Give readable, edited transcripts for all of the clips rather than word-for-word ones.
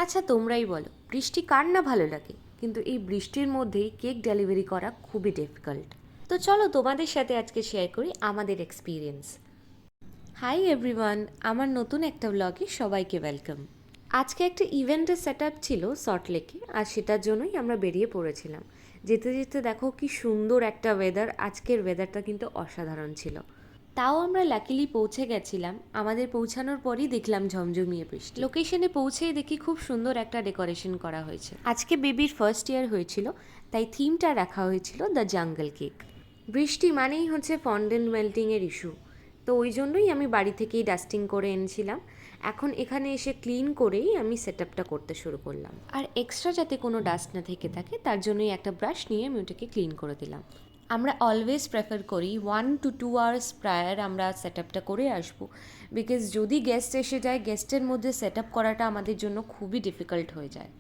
আচ্ছা তোমরাই বলো, বৃষ্টি কার না ভালো লাগে, কিন্তু এই বৃষ্টির মধ্যেই কেক ডেলিভারি করা খুবই ডিফিকাল্ট। তো চলো তোমাদের সাথে আজকে শেয়ার করি আমাদের এক্সপিরিয়েন্স। হাই এভরিওয়ান, আমার নতুন একটা ব্লগে সবাইকে ওয়েলকাম। আজকে একটা ইভেন্টের সেট আপ ছিল সল্টলেকে, আর সেটার জন্যই আমরা বেরিয়ে পড়েছিলাম। যেতে যেতে দেখো কি সুন্দর একটা ওয়েদার, আজকের ওয়েদারটা কিন্তু অসাধারণ ছিল। তাও আমরা লাকিলি পৌঁছে গেছিলাম। আমাদের পৌঁছানোর পরই দেখলাম ঝমঝমিয়ে বৃষ্টি। লোকেশনে পৌঁছেই দেখি খুব সুন্দর একটা ডেকোরেশন করা হয়েছে। আজকে বেবির ফার্স্ট ইয়ার হয়েছিল, তাই থিমটা রাখা হয়েছিল দ্য জাঙ্গল কেক। বৃষ্টি মানেই হচ্ছে ফন্ডেন্ট মেল্টিংয়ের ইস্যু, তো ওই জন্যই আমি বাড়ি থেকেই ডাস্টিং করে এনেছিলাম। এখন এখানে এসে ক্লিন করেই আমি সেট আপটা করতে শুরু করলাম। আর এক্সট্রা যাতে কোনো ডাস্ট না থেকে থাকে তার জন্যই একটা ব্রাশ নিয়ে আমি ওটাকে ক্লিন করে দিলাম। আমরা অলওয়েজ প্রেফার করি 1 to 2 আওয়ার্স প্রায়ার আমরা সেট আপটা করে আসবো, বিকজ যদি গেস্ট এসে যায়, গেস্টের মধ্যে সেট আপ করাটা আমাদের জন্য খুবই ডিফিকাল্ট হয়ে যায়।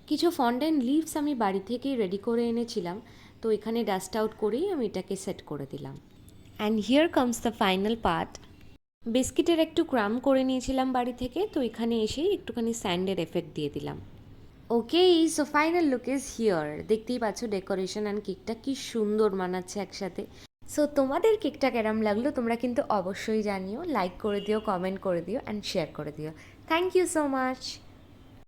কিছু ফন্ডেন্ট লিভস আমি বাড়ি থেকেই রেডি করে এনেছিলাম, তো এখানে ডাস্ট আউট করেই আমি এটাকে সেট করে দিলাম। And here comes the final part. বিস্কিটের একটু ক্রাম করে নিয়েছিলাম বাড়ি থেকে, তো এখানে এসেই একটুখানি স্যান্ডের এফেক্ট দিয়ে দিলাম। Okay, so final look is here. দেখতেই পাচ্ছ ডেকোরেশন অ্যান্ড কেকটা কি সুন্দর মানাচ্ছে একসাথে। সো তোমাদের কেকটা কেরম লাগলো তোমরা কিন্তু অবশ্যই জানিও, লাইক করে দিও, কমেন্ট করে দিও অ্যান্ড শেয়ার করে দিও। Thank you so much.